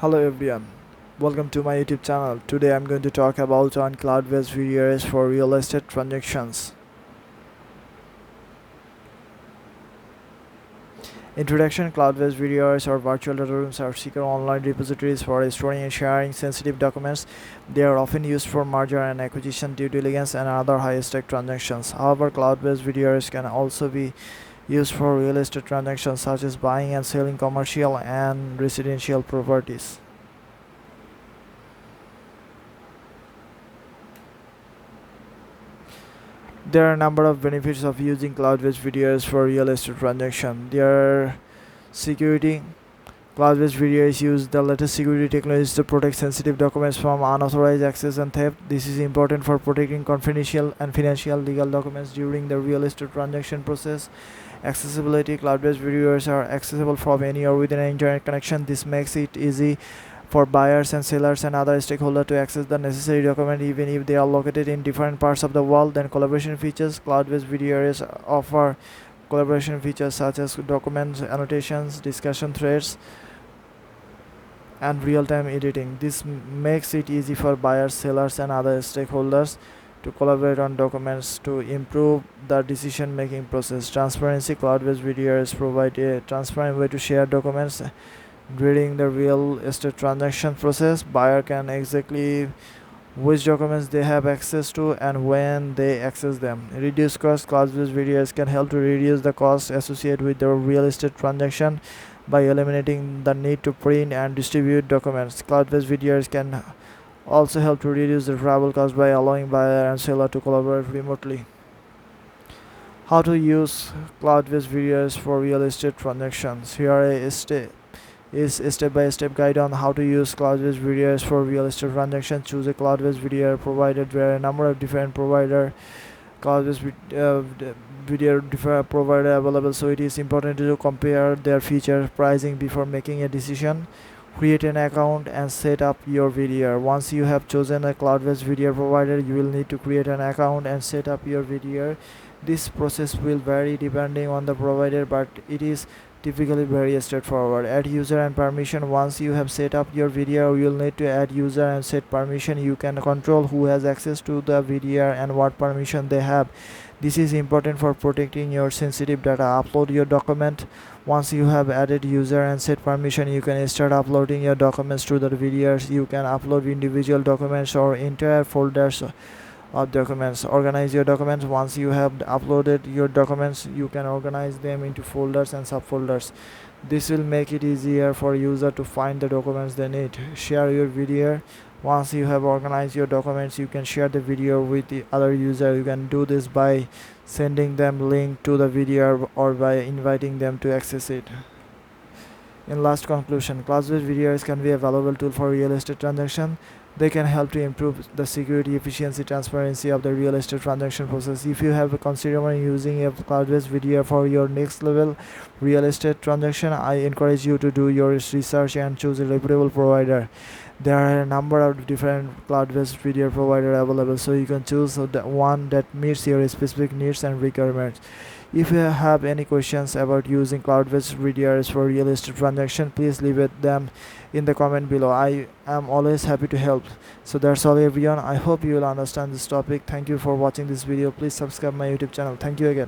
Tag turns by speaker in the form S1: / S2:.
S1: Hello everyone, welcome to my YouTube channel. Today I'm going to talk about on cloud-based VDRs for real estate transactions. Introduction: cloud-based VDRs or virtual data rooms are secure online repositories for storing and sharing sensitive documents. They are often used for merger and acquisition, due diligence, and other high-stake transactions. However, cloud-based VDRs can also be used for real estate transactions such as buying and selling commercial and residential properties. There are a number of benefits of using cloud-based VDRs for real estate transaction. Their security: cloud-based VDRs use the latest security technologies to protect sensitive documents from unauthorized access and theft. This is important for protecting confidential and financial legal documents during the real estate transaction process. Accessibility: cloud-based VDRs are accessible from anywhere within an internet connection. This makes it easy for buyers and sellers and other stakeholders to access the necessary document even if they are located in different parts of the world. Then collaboration features: cloud-based VDRs offer collaboration features such as document annotations, discussion threads, and real-time editing. This makes it easy for buyers, sellers, and other stakeholders to collaborate on documents to improve the decision-making process. Transparency: cloud-based VDRs provide a transparent way to share documents during the real estate transaction process. Buyer can exactly which documents they have access to and when they access them. Reduce cost: cloud-based VDRs can help to reduce the cost associated with the real estate transaction by eliminating the need to print and distribute documents. Cloud-based VDRs can also help to reduce the travel cost by allowing buyer and seller to collaborate remotely. How to use cloud-based VDRs for real estate transactions. Here is a step-by-step guide on how to use cloud-based VDRs for real estate transactions. Choose a cloud-based VDR provider. There are a number of different cloud-based VDR provider available, so it is important to compare their feature pricing before making a decision. Create an account and set up your VDR. Once you have chosen a cloud-based VDR provider, you will need to create an account and set up your VDR. This process will vary depending on the provider, but it is typically very straightforward. Add user and permission. Once you have set up your VDR, you will need to add user and set permission. You can control who has access to the VDR and what permission they have. This is important for protecting your sensitive data. Upload your document. Once you have added user and set permission, you can start uploading your documents to the VDRs. You can upload individual documents or entire folders of documents. Organize your documents. Once you have uploaded your documents, you can organize them into folders and subfolders. This will make it easier for user to find the documents they need. Share your VDR. Once you have organized your documents, you can share the video with the other user. You can do this by sending them link to the VDR or by inviting them to access it. In last conclusion, cloud-based VDRs can be a valuable tool for real estate transaction. They can help to improve the security, efficiency, transparency of the real estate transaction process. If you have considered using a cloud-based VDR for your next level real estate transaction, I encourage you to do your research and choose a reputable provider. There are a number of different cloud-based VDR provider available, so you can choose the one that meets your specific needs and requirements. If you have any questions about using cloud-based VDRs for real estate transaction, please leave them in the comment below. I am always happy to help. So that's all everyone. I hope you will understand this topic. Thank you for watching this video. Please subscribe my YouTube channel. Thank you again.